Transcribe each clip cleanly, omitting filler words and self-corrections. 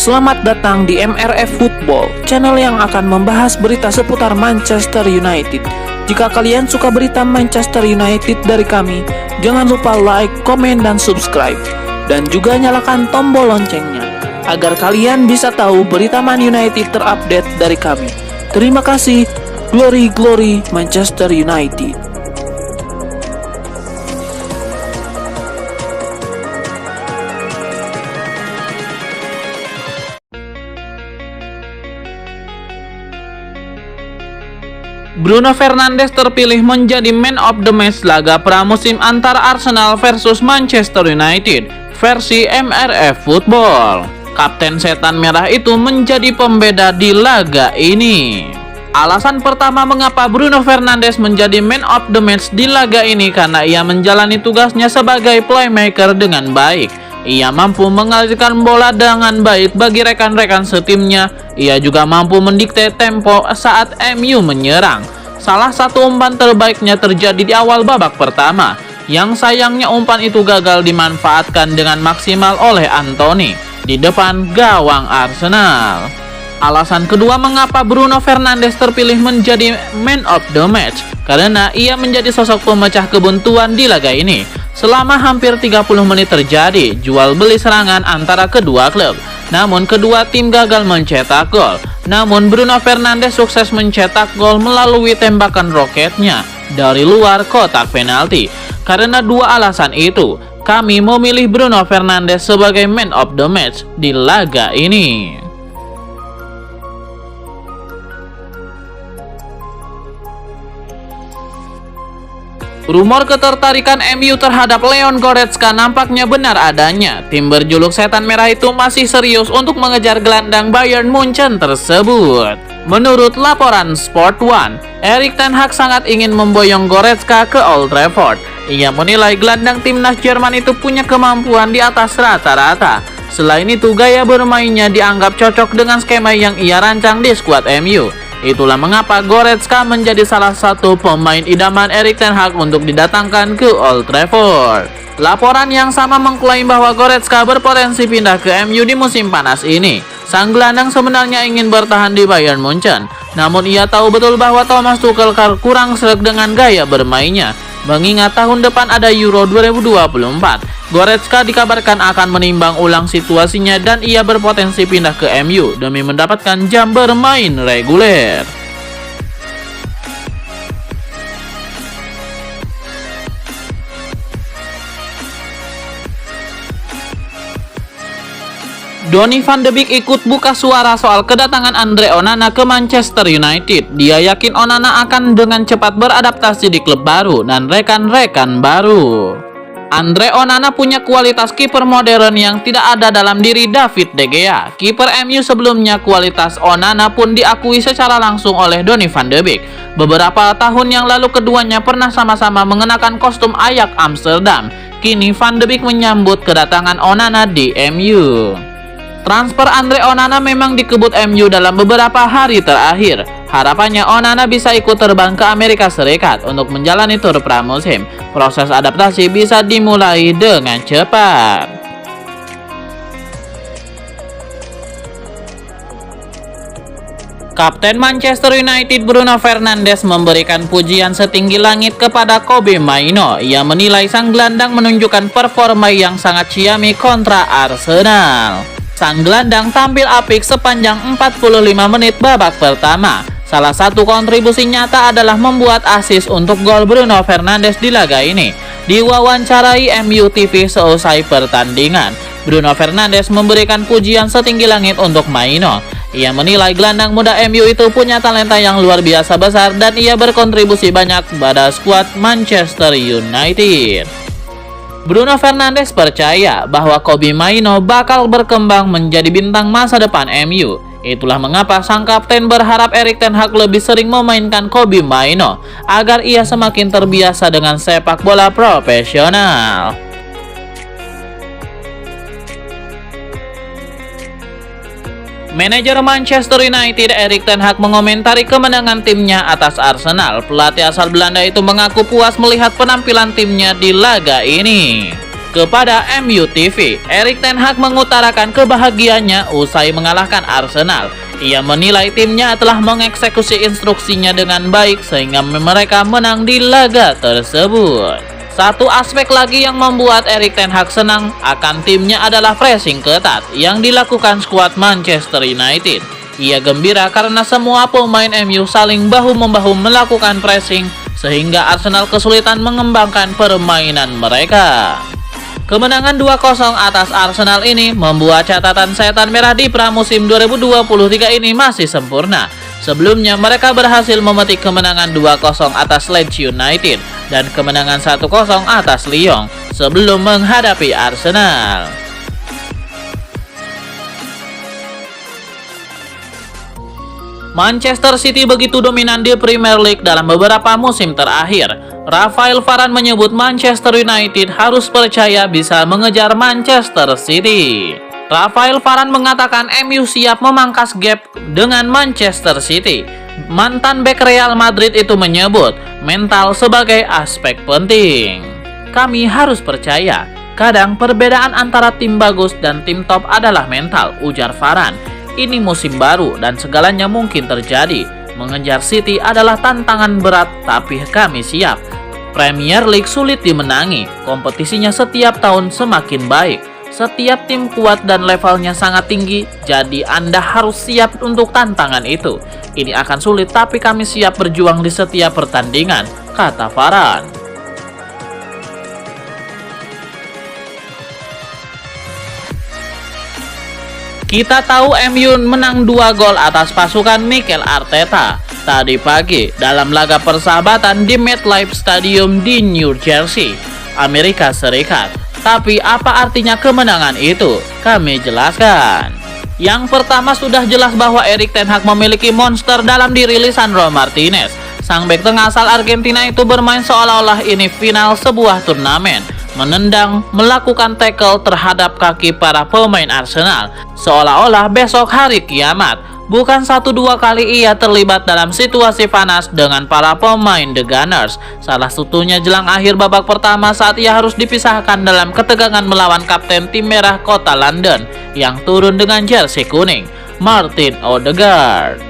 Selamat datang di MRF Football, channel yang akan membahas berita seputar Manchester United. Jika kalian suka berita Manchester United dari kami, jangan lupa like, komen, dan subscribe. Dan juga nyalakan tombol loncengnya, agar kalian bisa tahu berita Man United terupdate dari kami. Terima kasih, Glory Glory Manchester United. Bruno Fernandes terpilih menjadi Man of the Match laga pramusim antara Arsenal versus Manchester United versi MRF Football. Kapten Setan Merah itu menjadi pembeda di laga ini. Alasan pertama mengapa Bruno Fernandes menjadi Man of the Match di laga ini karena ia menjalani tugasnya sebagai playmaker dengan baik. Ia mampu mengalirkan bola dengan baik bagi rekan-rekan setimnya. Ia juga mampu mendikte tempo saat MU menyerang. Salah satu umpan terbaiknya terjadi di awal babak pertama, yang sayangnya umpan itu gagal dimanfaatkan dengan maksimal oleh Anthony di depan gawang Arsenal. Alasan kedua mengapa Bruno Fernandes terpilih menjadi Man of the Match karena ia menjadi sosok pemecah kebuntuan di laga ini. Selama hampir 30 menit terjadi jual beli serangan antara kedua klub, namun kedua tim gagal mencetak gol. Namun Bruno Fernandes sukses mencetak gol melalui tembakan roketnya dari luar kotak penalti. Karena dua alasan itu, kami memilih Bruno Fernandes sebagai Man of the Match di laga ini. Rumor ketertarikan MU terhadap Leon Goretzka nampaknya benar adanya. Tim berjuluk Setan Merah itu masih serius untuk mengejar gelandang Bayern Munchen tersebut. Menurut laporan Sport One, Erik ten Hag sangat ingin memboyong Goretzka ke Old Trafford. Ia menilai gelandang timnas Jerman itu punya kemampuan di atas rata-rata. Selain itu, gaya bermainnya dianggap cocok dengan skema yang ia rancang di skuad MU. Itulah mengapa Goretzka menjadi salah satu pemain idaman Erik ten Hag untuk didatangkan ke Old Trafford. Laporan yang sama mengklaim bahwa Goretzka berpotensi pindah ke MU di musim panas ini. Sang gelandang sebenarnya ingin bertahan di Bayern Munchen, namun ia tahu betul bahwa Thomas Tuchel kurang sreg dengan gaya bermainnya. Mengingat tahun depan ada Euro 2024, Goretzka dikabarkan akan menimbang ulang situasinya dan ia berpotensi pindah ke MU demi mendapatkan jam bermain reguler. Donny van de Beek ikut buka suara soal kedatangan Andre Onana ke Manchester United. Dia yakin Onana akan dengan cepat beradaptasi di klub baru dan rekan-rekan baru. Andre Onana punya kualitas kiper modern yang tidak ada dalam diri David De Gea. Kiper MU sebelumnya, kualitas Onana pun diakui secara langsung oleh Donny van de Beek. Beberapa tahun yang lalu keduanya pernah sama-sama mengenakan kostum Ajax Amsterdam. Kini van de Beek menyambut kedatangan Onana di MU. Transfer Andre Onana memang dikebut MU dalam beberapa hari terakhir. Harapannya Onana bisa ikut terbang ke Amerika Serikat untuk menjalani tur pramusim. Proses adaptasi bisa dimulai dengan cepat. Kapten Manchester United Bruno Fernandes memberikan pujian setinggi langit kepada Kobbie Mainoo. Ia menilai sang gelandang menunjukkan performa yang sangat ciamik kontra Arsenal. Sang gelandang tampil apik sepanjang 45 menit babak pertama. Salah satu kontribusi nyata adalah membuat assist untuk gol Bruno Fernandes di laga ini. Diwawancarai MU TV seusai pertandingan, Bruno Fernandes memberikan pujian setinggi langit untuk Mainoo. Ia menilai gelandang muda MU itu punya talenta yang luar biasa besar dan ia berkontribusi banyak pada skuad Manchester United. Bruno Fernandes percaya bahwa Kobbie Mainoo bakal berkembang menjadi bintang masa depan MU. Itulah mengapa sang kapten berharap Erik ten Hag lebih sering memainkan Kobbie Mainoo agar ia semakin terbiasa dengan sepak bola profesional. Manajer Manchester United Erik ten Hag mengomentari kemenangan timnya atas Arsenal. Pelatih asal Belanda itu mengaku puas melihat penampilan timnya di laga ini. Kepada MU TV, Erik ten Hag mengutarakan kebahagiaannya usai mengalahkan Arsenal. Ia menilai timnya telah mengeksekusi instruksinya dengan baik sehingga mereka menang di laga tersebut. Satu aspek lagi yang membuat Erik ten Hag senang akan timnya adalah pressing ketat yang dilakukan skuad Manchester United. Ia gembira karena semua pemain MU saling bahu-membahu melakukan pressing sehingga Arsenal kesulitan mengembangkan permainan mereka. Kemenangan 2-0 atas Arsenal ini membuat catatan setan merah di pramusim 2023 ini masih sempurna. Sebelumnya mereka berhasil memetik kemenangan 2-0 atas Leeds United dan kemenangan 1-0 atas Lyon sebelum menghadapi Arsenal. Manchester City begitu dominan di Premier League dalam beberapa musim terakhir. Rafael Varane menyebut Manchester United harus percaya bisa mengejar Manchester City. Rafael Varane mengatakan MU siap memangkas gap dengan Manchester City. Mantan bek Real Madrid itu menyebut mental sebagai aspek penting. Kami harus percaya, kadang perbedaan antara tim bagus dan tim top adalah mental, ujar Varane. Ini musim baru dan segalanya mungkin terjadi. Mengejar City adalah tantangan berat, tapi kami siap. Premier League sulit dimenangi, kompetisinya setiap tahun semakin baik. Setiap tim kuat dan levelnya sangat tinggi, jadi Anda harus siap untuk tantangan itu. Ini akan sulit, tapi kami siap berjuang di setiap pertandingan, kata Varane. Kita tahu MU menang 2 gol atas pasukan Mikel Arteta tadi pagi dalam laga persahabatan di MetLife Stadium di New Jersey, Amerika Serikat. Tapi apa artinya kemenangan itu? Kami jelaskan. Yang pertama, sudah jelas bahwa Erik ten Hag memiliki monster dalam diri Lisandro Martinez. Sang bek tengah asal Argentina itu bermain seolah-olah ini final sebuah turnamen. Menendang, melakukan tackle terhadap kaki para pemain Arsenal, seolah-olah besok hari kiamat. Bukan 1-2 kali ia terlibat dalam situasi panas dengan para pemain The Gunners. Salah satunya jelang akhir babak pertama saat ia harus dipisahkan dalam ketegangan melawan kapten tim merah kota London yang turun dengan jersey kuning, Martin Odegaard.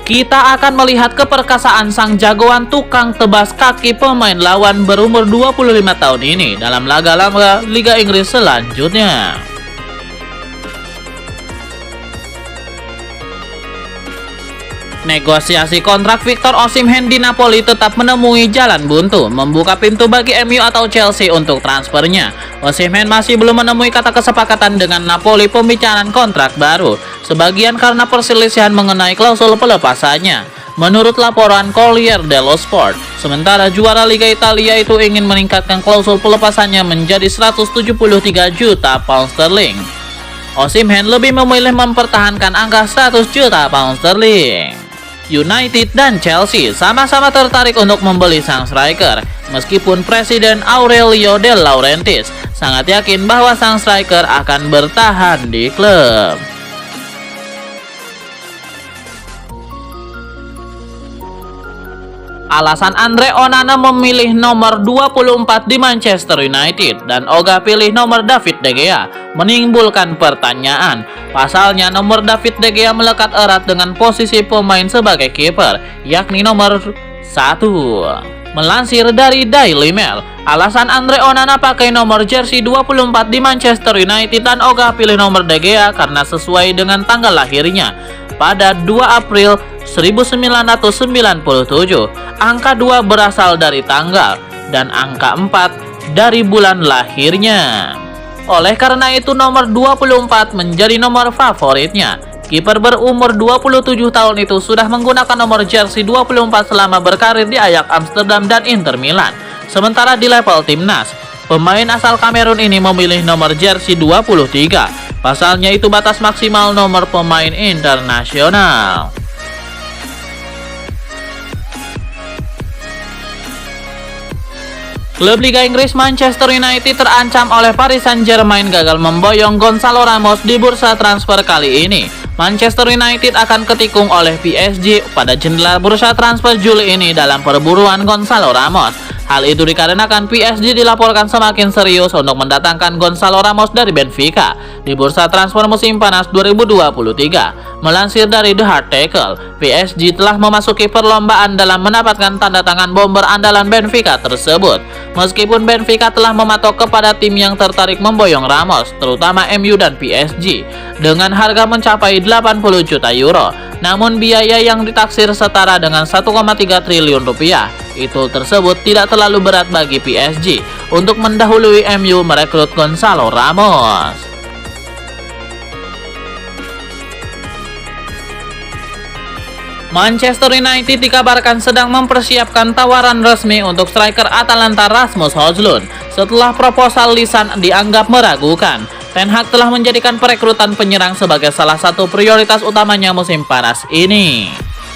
Kita akan melihat keperkasaan sang jagoan tukang tebas kaki pemain lawan berumur 25 tahun ini dalam laga-laga Liga Inggris selanjutnya. Negosiasi kontrak Victor Osimhen di Napoli tetap menemui jalan buntu, membuka pintu bagi MU atau Chelsea untuk transfernya. Osimhen masih belum menemui kata kesepakatan dengan Napoli pembicaraan kontrak baru, sebagian karena perselisihan mengenai klausul pelepasannya. Menurut laporan Corriere dello Sport, sementara juara Liga Italia itu ingin meningkatkan klausul pelepasannya menjadi 173 juta pound sterling. Osimhen lebih memilih mempertahankan angka 100 juta pound sterling. United dan Chelsea sama-sama tertarik untuk membeli sang striker, meskipun Presiden Aurelio De Laurentiis sangat yakin bahwa sang striker akan bertahan di klub. Alasan Andre Onana memilih nomor 24 di Manchester United dan Oga pilih nomor David De Gea menimbulkan pertanyaan. Pasalnya nomor David De Gea melekat erat dengan posisi pemain sebagai kiper, yakni nomor 1. Melansir dari Daily Mail, alasan Andre Onana pakai nomor jersey 24 di Manchester United dan Oga pilih nomor De Gea karena sesuai dengan tanggal lahirnya pada 2 April 1997. Angka 2 berasal dari tanggal dan angka 4 dari bulan lahirnya. Oleh karena itu nomor 24 menjadi nomor favoritnya. Kiper berumur 27 tahun itu sudah menggunakan nomor jersey 24 selama berkarir di Ajax Amsterdam dan Inter Milan. Sementara di level timnas, pemain asal Kamerun ini memilih nomor jersey 23. Pasalnya itu batas maksimal nomor pemain internasional. Klub Liga Inggris Manchester United terancam oleh Paris Saint-Germain gagal memboyong Gonzalo Ramos di bursa transfer kali ini. Manchester United akan ketikung oleh PSG pada jendela bursa transfer Juli ini dalam perburuan Gonzalo Ramos. Hal itu dikarenakan PSG dilaporkan semakin serius untuk mendatangkan Gonzalo Ramos dari Benfica di bursa transfer musim panas 2023. Melansir dari The Hard Tackle, PSG telah memasuki perlombaan dalam mendapatkan tanda tangan bomber andalan Benfica tersebut. Meskipun Benfica telah mematok kepada tim yang tertarik memboyong Ramos, terutama MU dan PSG, dengan harga mencapai 80 juta euro. Namun biaya yang ditaksir setara dengan 1,3 triliun rupiah. Itu tersebut tidak terlalu berat bagi PSG untuk mendahului MU merekrut Gonzalo Ramos. Manchester United dikabarkan sedang mempersiapkan tawaran resmi untuk striker Atalanta Rasmus Højlund setelah proposal lisan dianggap meragukan. Ten Hag telah menjadikan perekrutan penyerang sebagai salah satu prioritas utamanya musim panas ini.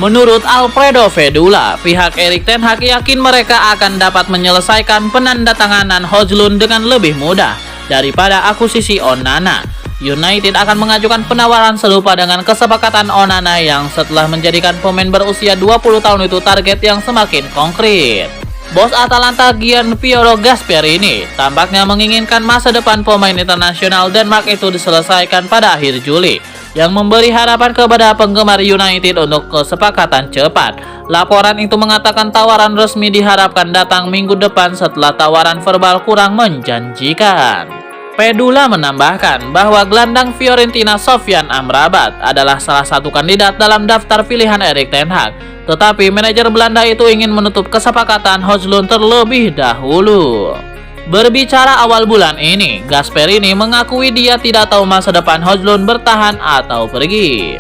Menurut Alfredo Vedula, pihak Erik ten Hag yakin mereka akan dapat menyelesaikan penandatanganan Højlund dengan lebih mudah daripada akuisisi Onana. United akan mengajukan penawaran serupa dengan kesepakatan Onana yang setelah menjadikan pemain berusia 20 tahun itu target yang semakin konkret. Bos Atalanta Gian Piero Gasperini tampaknya menginginkan masa depan pemain internasional Denmark itu diselesaikan pada akhir Juli, yang memberi harapan kepada penggemar United untuk kesepakatan cepat. Laporan itu mengatakan tawaran resmi diharapkan datang minggu depan setelah tawaran verbal kurang menjanjikan. Vedula menambahkan bahwa gelandang Fiorentina Sofyan Amrabat adalah salah satu kandidat dalam daftar pilihan Erik ten Hag, tetapi manajer Belanda itu ingin menutup kesepakatan Højlund terlebih dahulu. Berbicara awal bulan ini, Gasperini mengakui dia tidak tahu masa depan Højlund bertahan atau pergi.